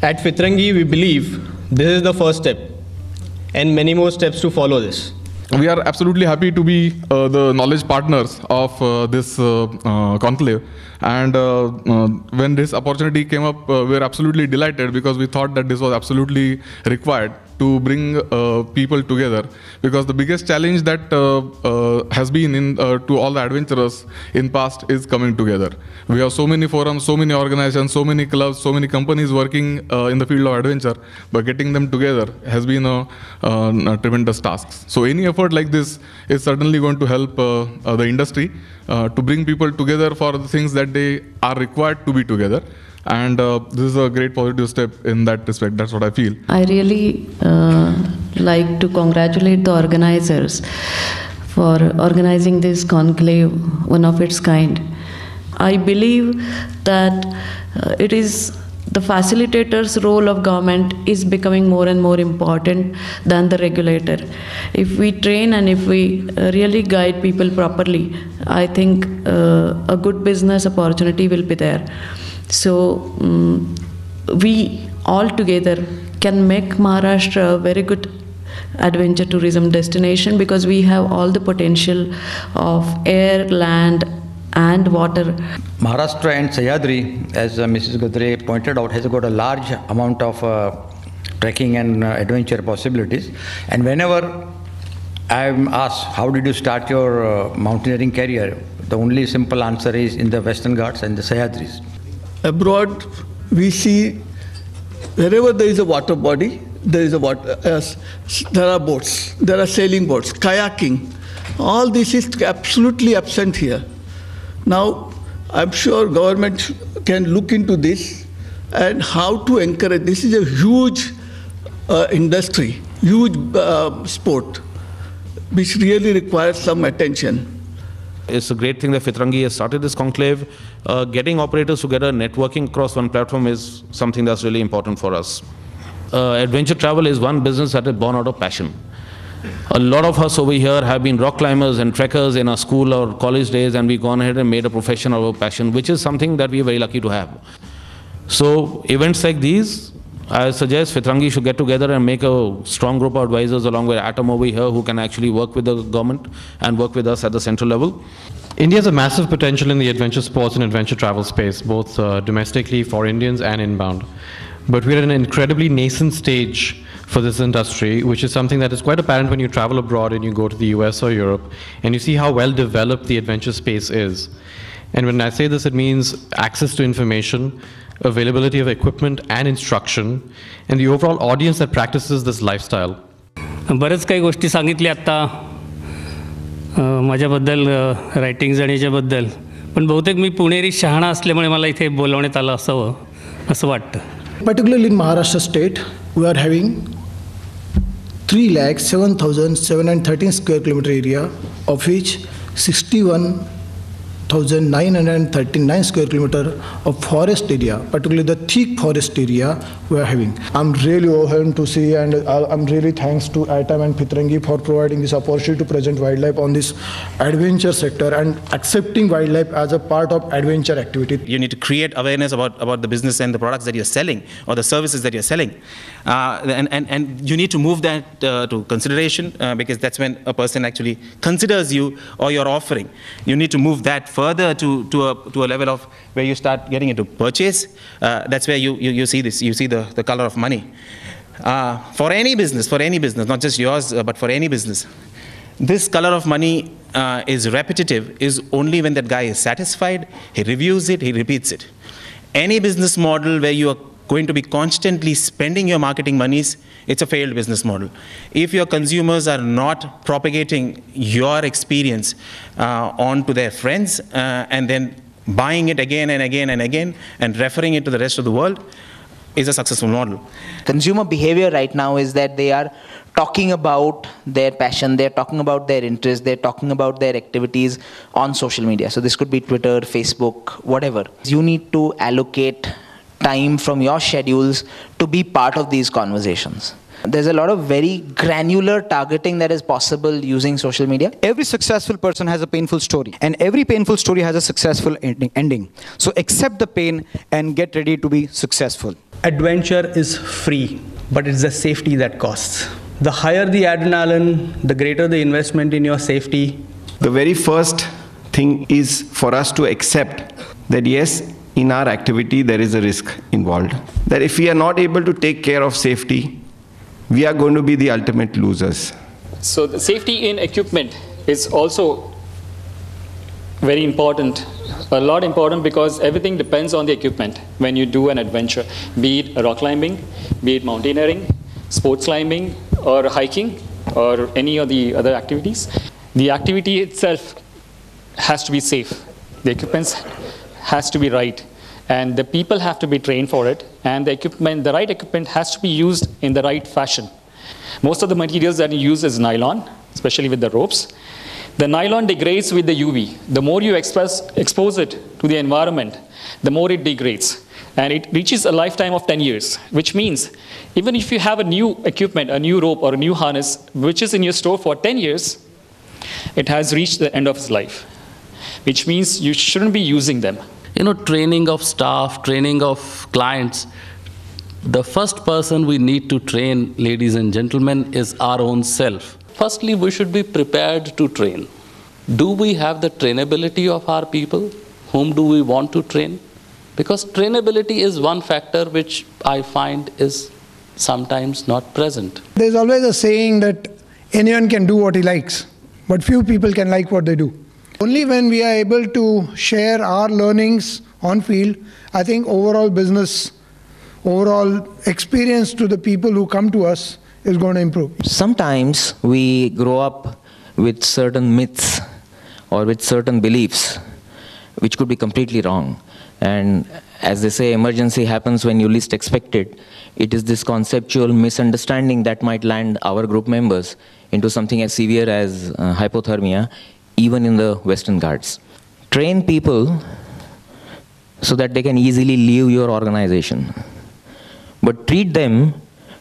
At Fitrangi, we believe this is the first step and many more steps to follow this. We are absolutely happy to be the knowledge partners of this conclave. And when this opportunity came up, we were absolutely delighted because we thought that this was absolutely required to bring people together. Because the biggest challenge that has been in to all the adventurers in past is coming together. We have so many forums, so many organizations, so many clubs, so many companies working in the field of adventure, but getting them together has been a tremendous task. So any effort like this is certainly going to help the industry to bring people together for the things that they are required to be together. And this is a great positive step in that respect. That's what I feel. I really like to congratulate the organizers for organizing this conclave, one of its kind. I believe that it is the facilitator's role of government is becoming more and more important than the regulator. If we train and if we really guide people properly, I think a good business opportunity will be there. So we all together can make Maharashtra a very good adventure tourism destination because we have all the potential of air, land and water. Maharashtra and Sahyadri, as Mrs. Gadre pointed out, has got a large amount of trekking and adventure possibilities. And whenever I am asked, how did you start your mountaineering career? The only simple answer is in the Western Ghats and the Sahyadris. Abroad, we see wherever there is a water body, there are boats, there are sailing boats, kayaking. All this is absolutely absent here. Now, I'm sure government can look into this and how to encourage. This is a huge industry, huge sport, which really requires some attention. It's a great thing that Fitrangi has started this conclave. Getting operators together, networking across one platform is something that's really important for us. Adventure travel is one business that is born out of passion. A lot of us over here have been rock climbers and trekkers in our school or college days, and we've gone ahead and made a profession of our passion, which is something that we are very lucky to have. So events like these, I suggest Fitrangi should get together and make a strong group of advisors along with Atom over here who can actually work with the government and work with us at the central level. India has a massive potential in the adventure sports and adventure travel space, both domestically for Indians and inbound. But we're at an incredibly nascent stage for this industry, which is something that is quite apparent when you travel abroad and you go to the US or Europe and you see how well developed the adventure space is. And when I say this, it means access to information, availability of equipment and instruction, and the overall audience that practices this lifestyle. बरेच काही गोष्टी सांगितल्या आता माझ्याबद्दल writings आणि याच्याबद्दल, पण बहुतेक मी पुणेरी शहाणा असल्यामुळे मला इथे बोलवण्यात आलं असावं असं वाटतं. Particularly in Maharashtra state, we are having 3,07,713 square kilometer area, of which 61,939 square kilometer of forest area, particularly the thick forest area we are having. I'm really overwhelmed to see, and I'm really thanks to Atom and Fitrangi for providing this opportunity to present wildlife on this adventure sector and accepting wildlife as a part of adventure activity. You need to create awareness about the business and the products that you're selling or the services that you're selling. And you need to move that to consideration because that's when a person actually considers you or your offering. You need to move that further to a level of where you start getting into purchase. That's where you see this. You see the color of money. For any business, not just yours, but for any business, this color of money is repetitive, is only when that guy is satisfied, he reviews it, he repeats it. Any business model where you are going to be constantly spending your marketing monies, it's a failed business model. If your consumers are not propagating your experience on to their friends and then buying it again and again and again and referring it to the rest of the world, is a successful model. Consumer behavior right now is that they are talking about their passion, they're talking about their interest, they're talking about their activities on social media. So this could be Twitter, Facebook, whatever. You need to allocate time from your schedules to be part of these conversations. There's a lot of very granular targeting that is possible using social media. Every successful person has a painful story, and every painful story has a successful ending. So accept the pain and get ready to be successful. Adventure is free, but it's the safety that costs. The higher the adrenaline, the greater the investment in your safety. The very first thing is for us to accept that yes, in our activity there is a risk involved. That if we are not able to take care of safety, we are going to be the ultimate losers. So the safety in equipment is also very important, a lot important, because everything depends on the equipment when you do an adventure, be it rock climbing, be it mountaineering, sports climbing, or hiking, or any of the other activities. The activity itself has to be safe. The equipment has to be right, and the people have to be trained for it, and the equipment, the right equipment has to be used in the right fashion. Most of the materials that you use is nylon, especially with the ropes. The nylon degrades with the UV. The more you expose it to the environment, the more it degrades. And it reaches a lifetime of 10 years, which means even if you have a new equipment, a new rope or a new harness, which is in your store for 10 years, it has reached the end of its life, which means you shouldn't be using them. You know, training of staff, training of clients, the first person we need to train, ladies and gentlemen, is our own self. Firstly, we should be prepared to train. Do we have the trainability of our people? Whom do we want to train? Because trainability is one factor which I find is sometimes not present. There's always a saying that anyone can do what he likes, but few people can like what they do. Only when we are able to share our learnings on field, I think overall business, overall experience to the people who come to us is going to improve. Sometimes we grow up with certain myths or with certain beliefs which could be completely wrong. And as they say, emergency happens when you least expect it. It is this conceptual misunderstanding that might land our group members into something as severe as hypothermia, even in the Western Ghats. Train people so that they can easily leave your organization, but treat them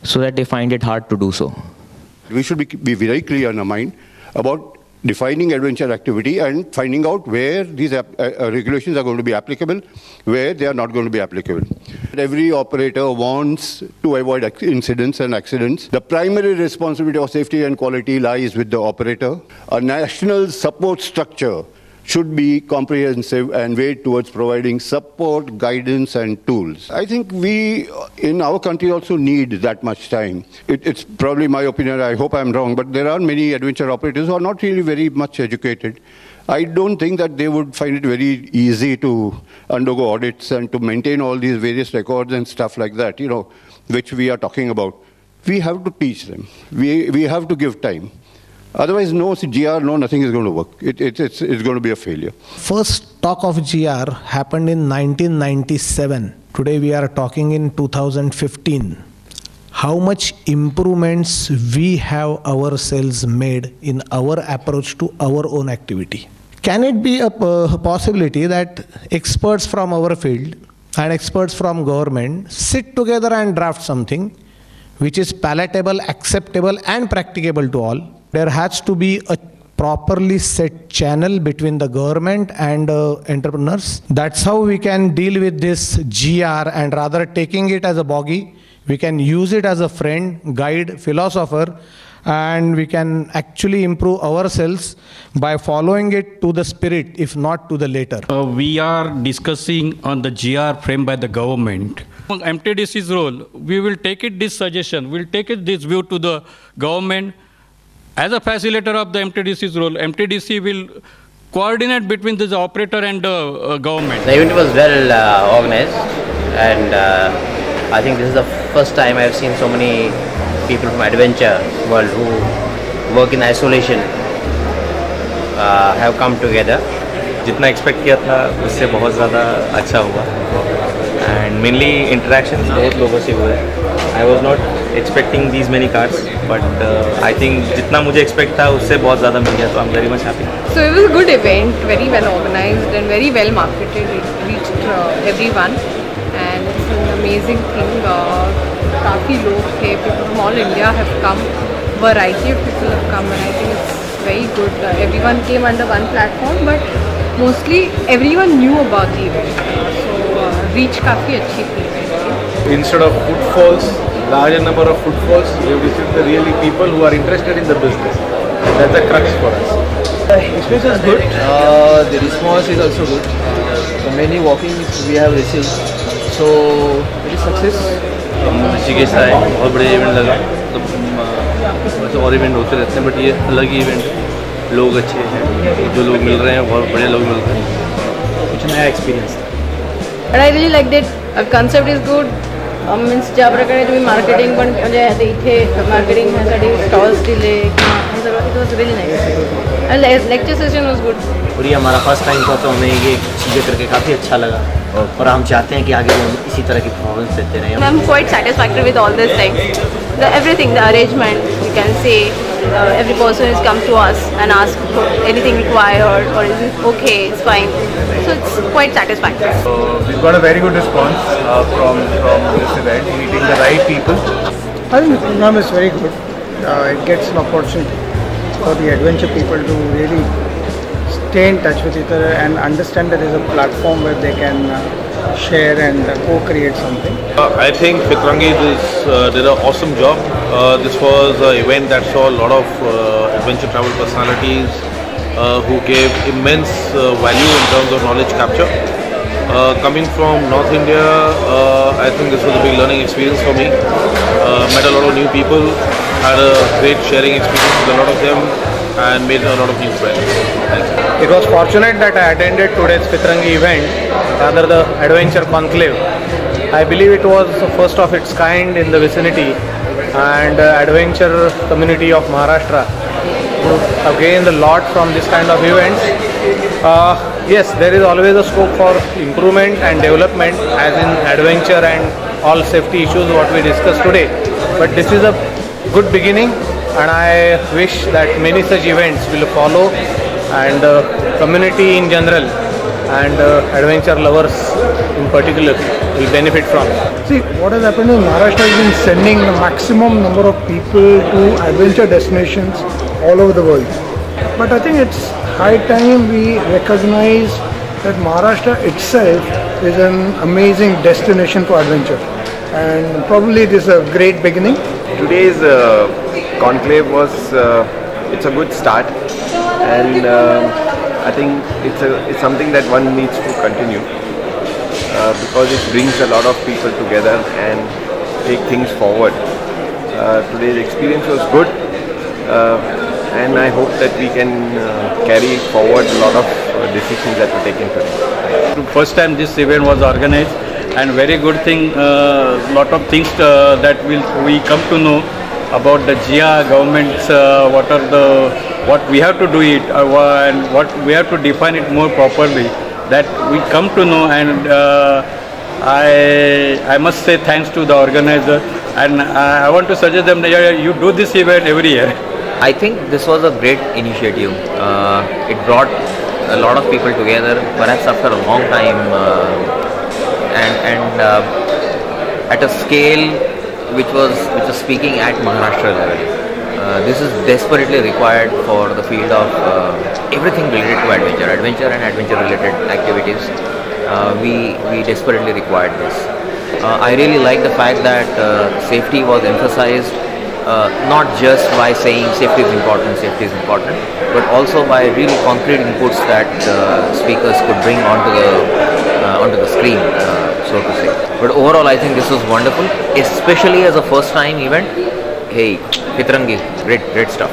so that they find it hard to do so. We should be very clear in our mind about defining adventure activity and finding out where these regulations are going to be applicable, where they are not going to be applicable. Every operator wants to avoid incidents and accidents. The primary responsibility of safety and quality lies with the operator. A national support structure should be comprehensive and weighed towards providing support, guidance and tools. I think we in our country also need that much time. It's probably my opinion, I hope I'm wrong, but there are many adventure operators who are not really very much educated. I don't think that they would find it very easy to undergo audits and to maintain all these various records and stuff like that, which we are talking about. We have to teach them. We have to give time. Otherwise, no GR, no nothing is going to work. It's going to be a failure. First talk of GR happened in 1997. Today we are talking in 2015. How much improvements we have ourselves made in our approach to our own activity. Can it be a possibility that experts from our field and experts from government sit together and draft something which is palatable, acceptable and practicable to all? There has to be a properly set channel between the government and entrepreneurs. That's how we can deal with this GR, and rather taking it as a bogey, we can use it as a friend, guide, philosopher, and we can actually improve ourselves by following it to the spirit, if not to the letter. We are discussing on the GR framed by the government. MTDC's role, we will take it this suggestion, we'll take it this view to the government. As a facilitator of the MTDC's role, MTDC will coordinate between the operator and the government. The event was well organized, and I think this is the first time I've seen so many people from adventure world who work in isolation have come together. जितना expect किया था उससे बहुत ज़्यादा अच्छा हुआ, and mainly interaction बहुत लोगों से हुए. I was not expecting these many cards, but I think जितना मुझे एक्सपेक्ट था उससे बहुत ज़्यादा मिल गया, तो I am very much happy. So it was a good event, very well organized and very well marketed. It reached everyone, and it's an amazing thing. काफ़ी लोग थे, people from all India have come, variety of people have come, and I think it's very good. Everyone came under one platform, but mostly everyone knew about the event, so reach काफ़ी अच्छी थी event की. Instead of footfalls, larger number of footfalls, we visit the really people who are interested in the business. That's the crux for us. The experience is good. The response is also good. So many walk-ins we have received. So it is success. Rishikesh आए, बहुत बढ़िया event लगा. तो वैसे और event होते रहते हैं, बट ये अलग ही इवेंट है. लोग अच्छे हैं, जो लोग मिल रहे हैं बहुत बढ़िया लोग मिल रहे हैं. कुछ नया experience. But I really liked it. The concept is good. Means ज्या प्रकारे तुम्ही मार्केटिंग पण म्हणजे इथे मार्केटिंग ह्यासाठी स्टॉल्स दिले किंवा हे सगळं इट वॉज रियली नाईस. आणि लेक्चर सेशन वॉज गुड. और ये हमारा फर्स्ट टाइम था, तो हमें ये चीज़ें करके काफ़ी अच्छा लगा और हम चाहते हैं कि आगे हम इसी तरह की परफॉर्मेंस देते रहें. I am quite satisfactory with all this things. Everything, the arrangement, you can say every person has come to us and asked for anything required or is it okay, it's fine. So it's quite satisfactory. We've got a very good response from this event, meeting the right people. I think the program is very good. It gets an opportunity for the adventure people to really stay in touch with each other and understand that there is a platform where they can share and co-create something. I think Fitrangi did an awesome job. This was an event that saw a lot of adventure travel personalities who gave immense value in terms of knowledge capture. Coming from North India, I think this was a big learning experience for me. Met a lot of new people, had a great sharing experience with a lot of them, and made a lot of new friends. Thank you. It was fortunate that I attended today's Fitrangi event, rather the Adventure Conclave. I believe it was the first of its kind in the vicinity, and adventure community of Maharashtra have gained a lot from this kind of events. Yes, there is always a scope for improvement and development, as in adventure and all safety issues what we discussed today. But this is a good beginning, and I wish that many such events will follow, and community in general and adventure lovers in particular will benefit from it. See, what has happened in Maharashtra has been sending the maximum number of people to adventure destinations all over the world. But I think it's high time we recognize that Maharashtra itself is an amazing destination for adventure, and probably it is a great beginning. Today's conclave was it's a good start, and I think it's something that one needs to continue because it brings a lot of people together and take things forward. Today's experience was good, and I hope that we can carry forward a lot of decisions that were taken today. First time this event was organized, and very good thing, lot of things that we come to know about the GIA governments, what we have to do it, and what we have to define it more properly, that we come to know. And I must say thanks to the organizer, and I want to suggest them that you do this event every year. I think this was a great initiative. It brought a lot of people together, perhaps after a long time, and at a scale which was speaking at Maharashtra level. This is desperately required for the field of everything related to adventure and adventure related activities. We desperately required this. I really like the fact that safety was emphasized, not just by saying safety is important, but also by really concrete inputs that speakers could bring onto the screen, so to say. But overall, I think this was wonderful, especially as a first time event. Hey, Fitrangi, great stuff.